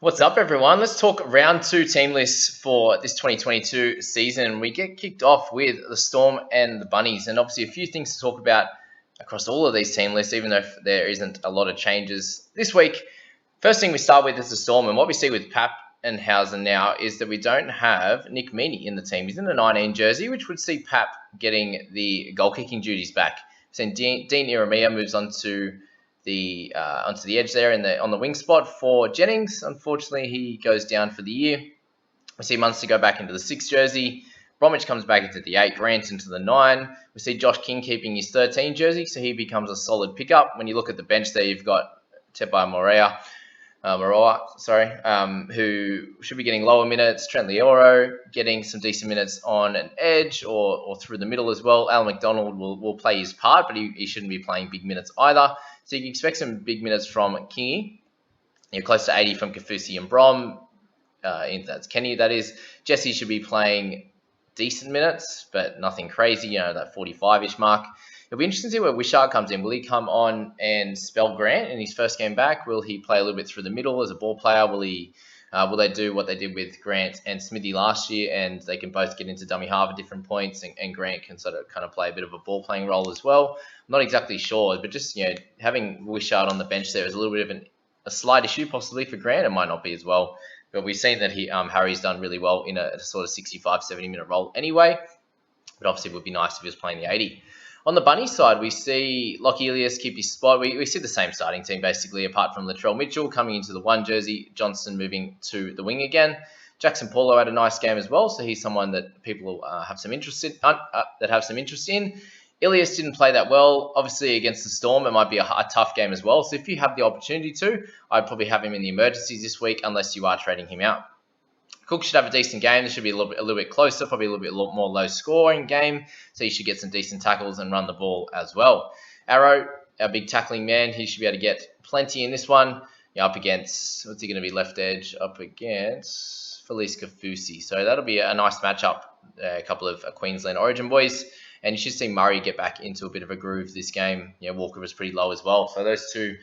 What's up, everyone? Let's talk round two team lists for this 2022 season. We get kicked off with the Storm and the Bunnies, and obviously a few things to talk about across all of these team lists, even though there isn't a lot of changes this week. First thing we start with is the Storm, and what we see with Pap and Hausen now is that we don't have Nick Meaney in the team. He's in the 19 jersey, which would see Pap getting the goal-kicking duties back. So Dean Ieremia moves on to onto the edge there on the wing spot for Jennings. Unfortunately, he goes down for the year. We see Munster go back into the 6 jersey. Bromwich comes back into the 8. Grant into the 9. We see Josh King keeping his 13 jersey, so he becomes a solid pickup. When you look at the bench there, you've got Tepai Moroa, who should be getting lower minutes. Trent Leoro getting some decent minutes on an edge or through the middle as well. Alan McDonald will play his part, but he shouldn't be playing big minutes either. So you can expect some big minutes from Kingy. You're close to 80 from Kafusi and Brom. That's Kenny, that is. Jesse should be playing decent minutes, but nothing crazy, that 45-ish mark. It'll be interesting to see where Wishart comes in. Will he come on and spell Grant in his first game back? Will he play a little bit through the middle as a ball player? Will they do what they did with Grant and Smithy last year, and they can both get into dummy half at different points, and Grant can sort of kind of play a bit of a ball playing role as well? I'm not exactly sure, but just having Wishart on the bench there is a little bit of a slight issue possibly for Grant. It might not be as well, but we've seen that Harry's done really well in a sort of 65, 70 minute role anyway. But obviously it would be nice if he was playing the 80. On the Bunny side, we see Lockie Ilias keep his spot. We see the same starting team, basically, apart from Latrell Mitchell coming into the 1 jersey, Johnston moving to the wing again. Jackson Paulo had a nice game as well, so he's someone that people have some interest in. Ilias didn't play that well. Obviously, against the Storm, it might be a tough game as well. So if you have the opportunity to, I'd probably have him in the emergencies this week, unless you are trading him out. Cook should have a decent game. This should be a little bit closer, probably a little bit more low-scoring game. So he should get some decent tackles and run the ball as well. Arrow, our big tackling man, he should be able to get plenty in this one. Up against, what's he going to be left edge? Up against Felice Kafusi. So that'll be a nice matchup. A couple of Queensland Origin boys. And you should see Murray get back into a bit of a groove this game. Walker was pretty low as well. So those two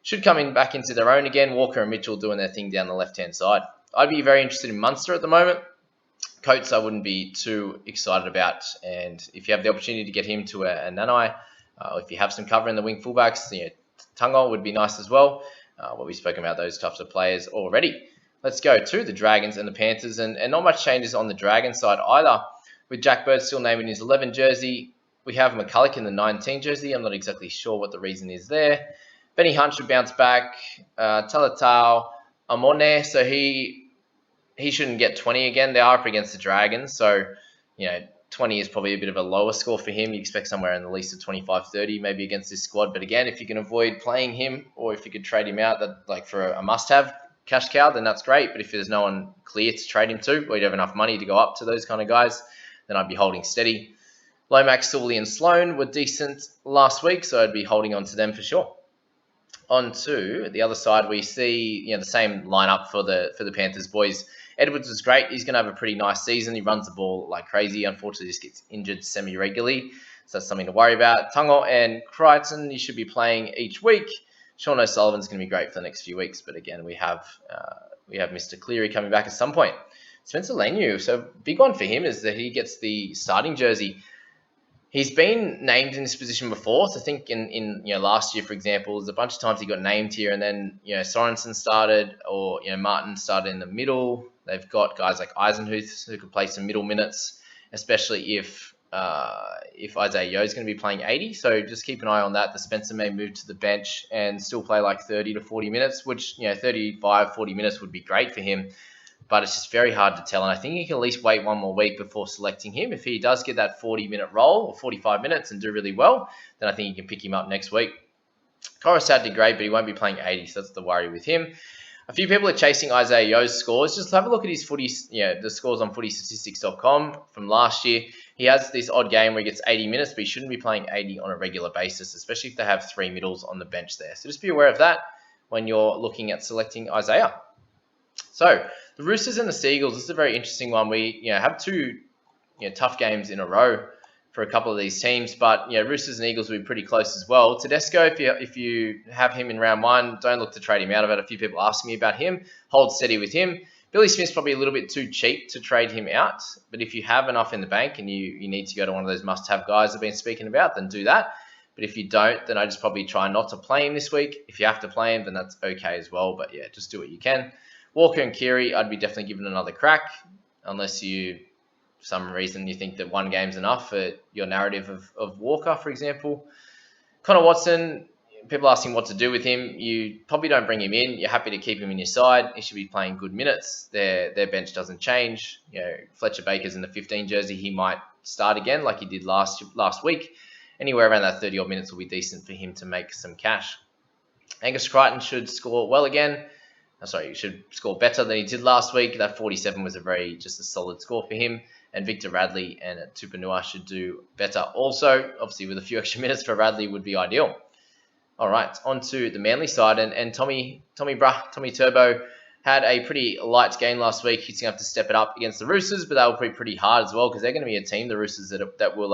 should come in back into their own again. Walker and Mitchell doing their thing down the left-hand side. I'd be very interested in Munster at the moment. Coates I wouldn't be too excited about. And if you have the opportunity to get him to a Nanai, if you have some cover in the wing fullbacks, Tungo would be nice as well. We've spoken about those types of players already. Let's go to the Dragons and the Panthers. And not much changes on the Dragons side either. With Jack Bird still naming his 11 jersey. We have McCulloch in the 19 jersey. I'm not exactly sure what the reason is there. Benny Hunt should bounce back. Talatau Amone, so he shouldn't get 20 again. They are up against the Dragons, so 20 is probably a bit of a lower score for him. You expect somewhere in the least of 25-30 maybe against this squad. But again, if you can avoid playing him, or if you could trade him out for a must-have cash cow, then that's great. But if there's no one clear to trade him to, or you have enough money to go up to those kind of guys, then I'd be holding steady. Lomax, Sully, and Sloan were decent last week, so I'd be holding on to them for sure. On to the other side, we see the same lineup for the Panthers boys. Edwards was great. He's going to have a pretty nice season. He runs the ball like crazy. Unfortunately, just gets injured semi-regularly, so that's something to worry about. Tungo and Crichton, you should be playing each week. Sean O'Sullivan's going to be great for the next few weeks, but again, we have Mr. Cleary coming back at some point. Spencer Leniu, so big one for him is that he gets the starting jersey. He's been named in this position before. So I think in last year, for example, there's a bunch of times he got named here, and then Sorensen started, or Martin started in the middle. They've got guys like Eisenhuth who could play some middle minutes, especially if Isaiah Yeo is going to be playing 80. So just keep an eye on that. The Spencer may move to the bench and still play like 30 to 40 minutes, which 35, 40 minutes would be great for him. But it's just very hard to tell. And I think you can at least wait one more week before selecting him. If he does get that 40-minute role or 45 minutes and do really well, then I think you can pick him up next week. Coruscant did great, but he won't be playing 80, so that's the worry with him. A few people are chasing Isaiah Yeo's scores. Just have a look at his footy, the scores on footystatistics.com from last year. He has this odd game where he gets 80 minutes, but he shouldn't be playing 80 on a regular basis, especially if they have 3 middles on the bench there. So just be aware of that when you're looking at selecting Isaiah. So the Roosters and the Seagulls, this is a very interesting one. We have two tough games in a row for a couple of these teams. But Roosters and Eagles will be pretty close as well. Tedesco, if you have him in round one, don't look to trade him out. I've had a few people asking me about him. Hold steady with him. Billy Smith's probably a little bit too cheap to trade him out. But if you have enough in the bank and you need to go to one of those must-have guys I've been speaking about, then do that. But if you don't, then I just probably try not to play him this week. If you have to play him, then that's okay as well. But yeah, just do what you can. Walker and Keary, I'd be definitely giving another crack, unless for some reason you think that one game's enough for your narrative of Walker, for example. Connor Watson, people asking what to do with him. You probably don't bring him in. You're happy to keep him in your side. He should be playing good minutes. Their bench doesn't change. Fletcher Baker's in the 15 jersey. He might start again like he did last week. Anywhere around that 30-odd minutes will be decent for him to make some cash. Angus Crichton should score well again. He should score better than he did last week. That 47 was a solid score for him. And Victor Radley and Tupanua should do better also. Obviously, with a few extra minutes for Radley would be ideal. All right, on to the Manly side. And Tommy Turbo had a pretty light game last week. He's going to have to step it up against the Roosters, but that will be pretty hard as well because they're going to be a team, the Roosters, that will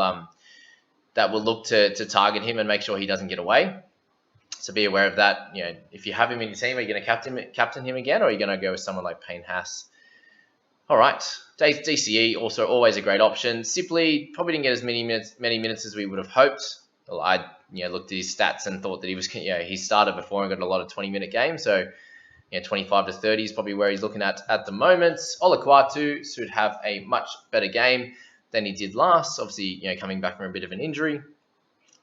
look to target him and make sure he doesn't get away. So be aware of that. If you have him in your team, are you going to captain him again, or are you going to go with someone like Payne Haas? All right, DCE also always a great option. Sipley probably didn't get as many minutes as we would have hoped. Well, I looked at his stats and thought that he started before and got a lot of 20-minute games. So 25 to 30 is probably where he's looking at the moment. Olaquatu should have a much better game than he did last. Obviously, coming back from a bit of an injury.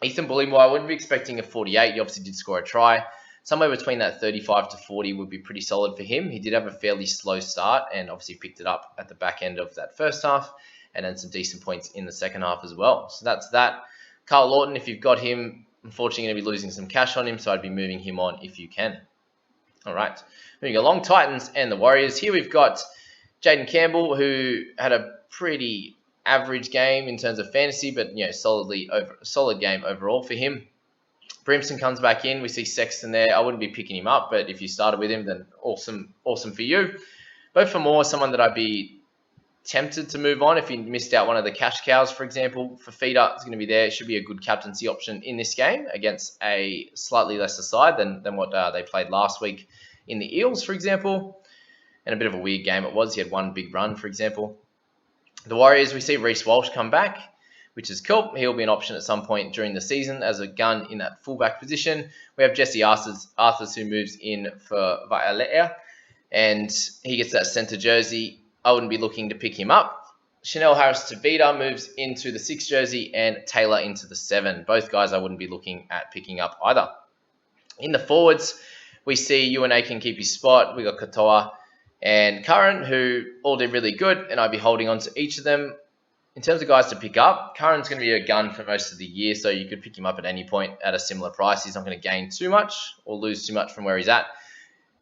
Ethan Bullimore, I wouldn't be expecting a 48. He obviously did score a try. Somewhere between that 35 to 40 would be pretty solid for him. He did have a fairly slow start and obviously picked it up at the back end of that first half and then some decent points in the second half as well. So that's that. Carl Lawton, if you've got him, unfortunately going to be losing some cash on him, so I'd be moving him on if you can. All right, moving along, Titans and the Warriors. Here we've got Jaden Campbell, who had a pretty average game in terms of fantasy, but solid game overall for him. Brimson comes back in. We see Sexton there. I wouldn't be picking him up, but if you started with him, then awesome for you. Both for more, someone that I'd be tempted to move on if you missed out one of the cash cows, for example. For Feeder, is going to be there. It should be a good captaincy option in this game against a slightly lesser side than what they played last week in the Eels, for example. And a bit of a weird game it was. He had one big run, for example. The Warriors, we see Reece Walsh come back, which is cool. He'll be an option at some point during the season as a gun in that fullback position. We have Jesse Arthurs who moves in for Vailea, and he gets that centre jersey. I wouldn't be looking to pick him up. Chanel Harris-Tavita moves into the 6 jersey and Taylor into the 7. Both guys I wouldn't be looking at picking up either. In the forwards, we see UNA can keep his spot. We got Katoa and Curran, who all did really good, and I'd be holding on to each of them. In terms of guys to pick up, Curran's going to be a gun for most of the year, so you could pick him up at any point at a similar price. He's not going to gain too much or lose too much from where he's at.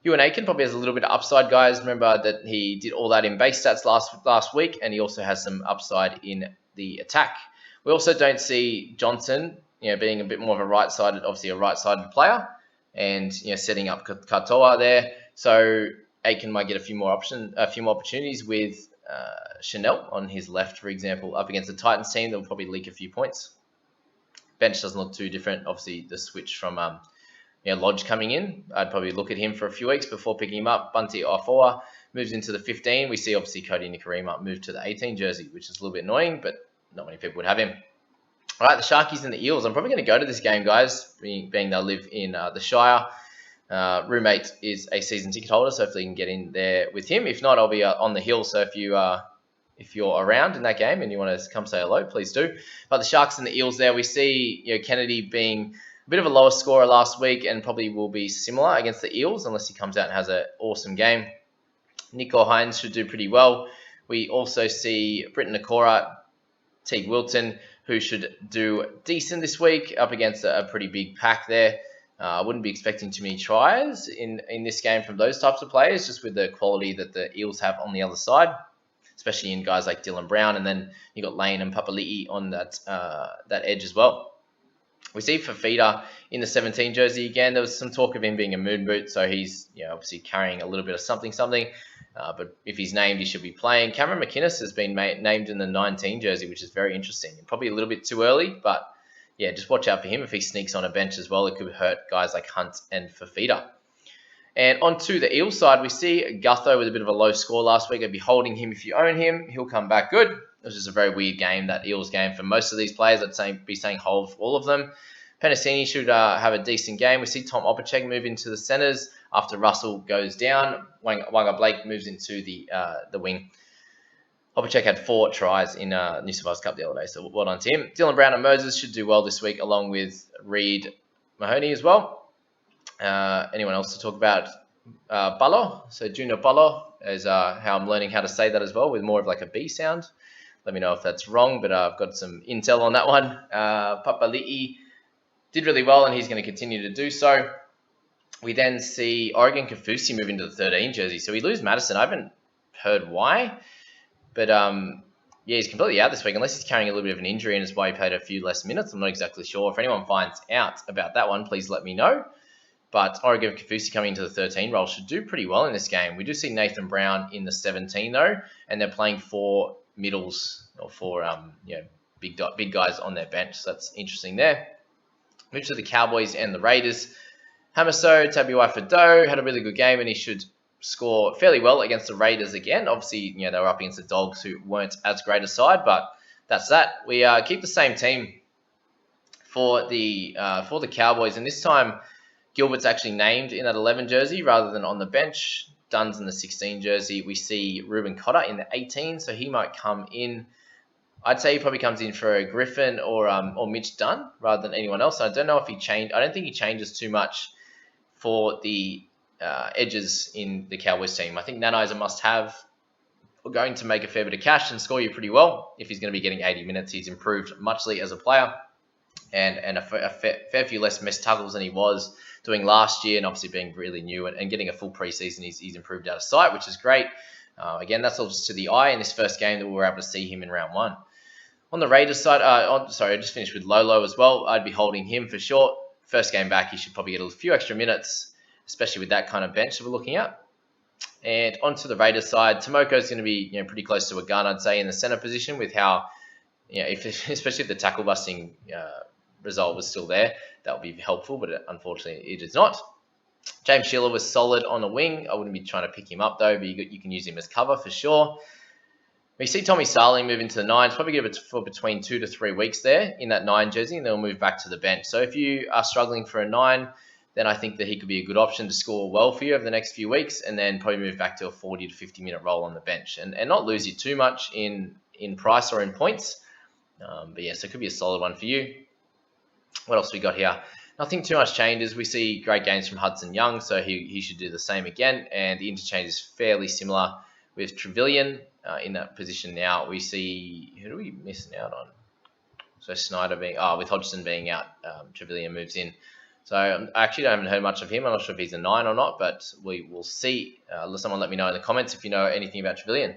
Ewan Aiken probably has a little bit of upside, guys. Remember that he did all that in base stats last week, and he also has some upside in the attack. We also don't see Johnson, being a bit more of a right-sided player, and setting up Katoa there. So Aiken might get a few more opportunities with Chanel on his left, for example, up against the Titans team that will probably leak a few points. Bench doesn't look too different. Obviously, the switch from Lodge coming in, I'd probably look at him for a few weeks before picking him up. Bunty Ofoa moves into the 15. We see obviously Cody Nikarima move to the 18 jersey, which is a little bit annoying, but not many people would have him. All right, the Sharkies and the Eels. I'm probably going to go to this game, guys, being they live in the Shire. Roommate is a season ticket holder, so hopefully you can get in there with him. If not, I'll be on the hill, so if you're around in that game and you want to come say hello, please do. But the Sharks and the Eels there, we see Kennedy being a bit of a lower scorer last week and probably will be similar against the Eels unless he comes out and has an awesome game. Nico Hines should do pretty well. We also see Britton Nakora, Teague Wilton, who should do decent this week up against a pretty big pack there. I wouldn't be expecting too many tries in this game from those types of players, just with the quality that the Eels have on the other side, especially in guys like Dylan Brown, and then you got Lane and Papali'i on that edge as well. We see Fafita in the 17 jersey again. There was some talk of him being a moon boot, so he's obviously carrying a little bit of something. But if he's named, he should be playing. Cameron McInnes has been named in the 19 jersey, which is very interesting. Probably a little bit too early, but yeah, just watch out for him. If he sneaks on a bench as well, it could hurt guys like Hunt and Fafita. And on to the Eels side, we see Gutho with a bit of a low score last week. I'd be holding him if you own him. He'll come back good. It was just a very weird game, that Eels game, for most of these players. I'd be saying hold for all of them. Penasini should have a decent game. We see Tom Opacek move into the centres after Russell goes down. Wanga Blake moves into the wing. Opacek had 4 tries in New South Wales Cup the other day, so well done to him. Dylan Brown and Moses should do well this week, along with Reed Mahoney as well. Anyone else to talk about? Balo, so Junior Balo is how I'm learning how to say that as well, with more of like a B sound. Let me know if that's wrong, but I've got some intel on that one. Papali'i did really well, and he's going to continue to do so. We then see Oregon Kafusi move into the 13 jersey. So we lose Madison. I haven't heard why, but yeah, he's completely out this week, unless he's carrying a little bit of an injury, and it's why he played a few less minutes. I'm not exactly sure. If anyone finds out about that one, please let me know. But Oregon Kafusi coming into the 13 role should do pretty well in this game. We do see Nathan Brown in the 17 though, and they're playing 4 middles, or 4 big guys on their bench. So that's interesting there. Move to the Cowboys and the Raiders. Hamaso Tabuai-Fidow had a really good game, and he should score fairly well against the Raiders again. Obviously, they were up against the Dogs, who weren't as great a side, but that's that. We keep the same team for the Cowboys, and this time Gilbert's actually named in that 11 jersey rather than on the bench. Dunn's in the 16 jersey. We see Ruben Cotter in the 18, so he might come in. I'd say he probably comes in for a Griffin or Mitch Dunn rather than anyone else. I don't know if he changed. I don't think he changes too much for the edges in the Cowboys team. I think Nanai's a must-have. We're going to make a fair bit of cash and score you pretty well. If he's going to be getting 80 minutes, he's improved muchly as a player, and a fair few less missed tackles than he was doing last year, and obviously being really new and getting a full preseason, he's improved out of sight, which is great. Again, that's all just to the eye in this first game that we were able to see him in round 1. On the Raiders side, I just finished with Lolo as well. I'd be holding him for short. First game back, he should probably get a few extra minutes, especially with that kind of bench that we're looking at. And onto the Raiders side, Tomoko's going to be pretty close to a gun, I'd say, in the center position, with how, especially if the tackle busting result was still there, that would be helpful, but unfortunately it is not. James Shearer was solid on the wing. I wouldn't be trying to pick him up though, but you can use him as cover for sure. We see Tommy Starling move into the 9. It's probably give it for between 2 to 3 weeks there in that 9 jersey, and then we'll move back to the bench. So if you are struggling for a 9, then I think that he could be a good option to score well for you over the next few weeks, and then probably move back to a 40 to 50 minute role on the bench, and not lose you too much in price or in points. But yeah, so it could be a solid one for you. What else we got here? Nothing too much changes. We see great games from Hudson Young, so he should do the same again, and the interchange is fairly similar with Trevelyan in that position now. We see, who do we missing out on? So Snyder with Hodgson being out, Trevelyan moves in. So I actually haven't heard much of him. I'm not sure if he's a 9 or not, but we will see. Someone let me know in the comments if you know anything about Trevelyan.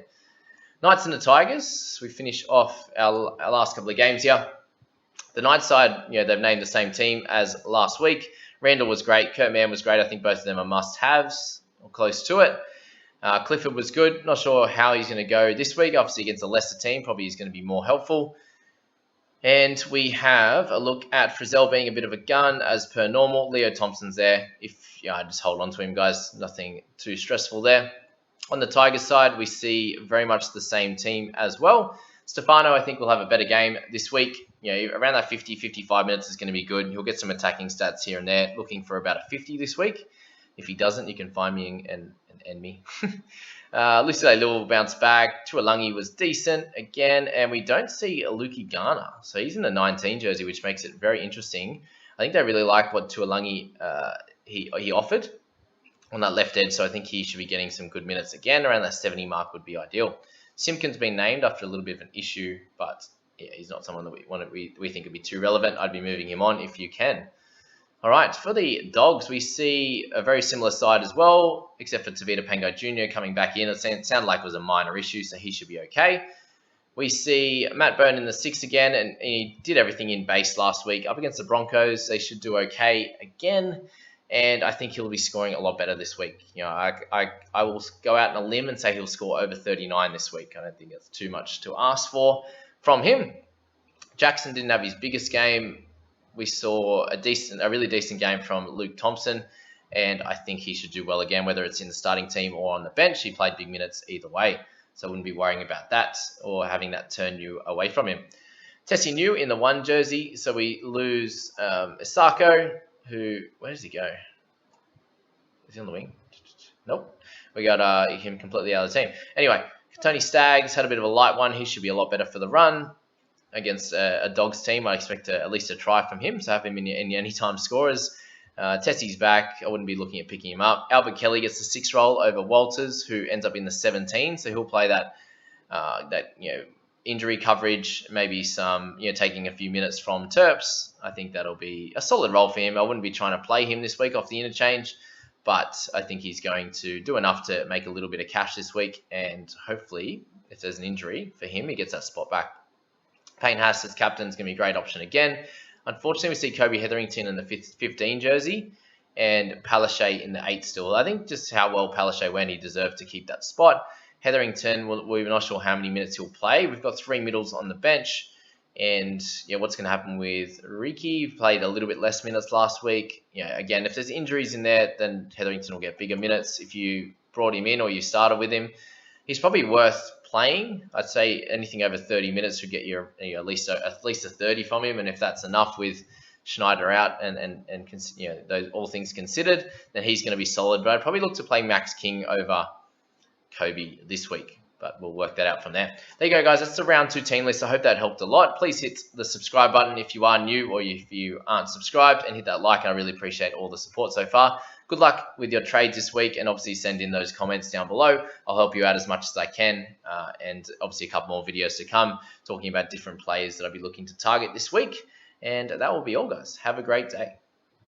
Knights and the Tigers. We finish off our last couple of games here. The Knights side, they've named the same team as last week. Randall was great. Kurt Mann was great. I think both of them are must-haves or close to it. Clifford was good. Not sure how he's going to go this week. Obviously against a lesser team, probably he's going to be more helpful. And we have a look at Frizzell being a bit of a gun as per normal. Leo Thompson's there. I just hold on to him, guys. Nothing too stressful there. On the Tigers side, we see very much the same team as well. Stefano, I think, will have a better game this week. Around that 50, 55 minutes is going to be good. He'll get some attacking stats here and there, looking for about a 50 this week. If he doesn't, you can find me and end me. Lucille Lewell bounced back. Tuolangi was decent again, and we don't see Aluki Garner. So he's in the 19 jersey, which makes it very interesting. I think they really like what Tuolangi he offered on that left edge, so I think he should be getting some good minutes again. Around that 70 mark would be ideal. Simpkin's been named after a little bit of an issue, but yeah, he's not someone that we think would be too relevant. I'd be moving him on if you can. All right, for the Dogs, we see a very similar side as well, except for Tavita Pango Jr. coming back in. It sounded like it was a minor issue, so he should be okay. We see Matt Byrne in the 6 again, and he did everything in base last week. Up against the Broncos, they should do okay again. and I think he'll be scoring a lot better this week. I will go out on a limb and say he'll score over 39 this week. I don't think it's too much to ask for from him. Jackson didn't have his biggest game. We saw a really decent game from Luke Thompson, and I think he should do well again, whether it's in the starting team or on the bench. He played big minutes either way, so I wouldn't be worrying about that or having that turn you away from him. Tessie New in the 1 jersey, so we lose Isako, where does he go? Is he on the wing? Nope. We got him completely out of the team. Anyway, Tony Staggs had a bit of a light one. He should be a lot better for the run against a Dogs team. I expect at least a try from him, so have him in anytime scorers. Tessie's back. I wouldn't be looking at picking him up. Albert Kelly gets the 6 role over Walters, who ends up in the 17, so he'll play that injury coverage, maybe some taking a few minutes from Terps. I think that'll be a solid role for him. I wouldn't be trying to play him this week off the interchange, but I think he's going to do enough to make a little bit of cash this week, and hopefully, if there's an injury for him, he gets that spot back. Payne Haas as captain is going to be a great option again. Unfortunately, we see Kobe Hetherington in the 15 jersey and Palaszczuk in the 8 still. I think just how well Palaszczuk went, he deserved to keep that spot. Hetherington, we're not sure how many minutes he'll play. We've got 3 middles on the bench. And what's going to happen with Riki? Played a little bit less minutes last week. Again, if there's injuries in there, then Hetherington will get bigger minutes. If you brought him in or you started with him, he's probably worth playing. I'd say anything over 30 minutes would get you at least a 30 from him, and if that's enough with Schneider out and those all things considered, then he's going to be solid. But I'd probably look to play Max King over Kobe this week, but we'll work that out from there. There you go, guys. That's the round 2 team list. I hope that helped a lot. Please hit the subscribe button if you are new or if you aren't subscribed, and hit that like. I really appreciate all the support so far. Good luck with your trades this week, and obviously send in those comments down below. I'll help you out as much as I can, and obviously a couple more videos to come talking about different players that I'll be looking to target this week. And that will be all, guys. Have a great day.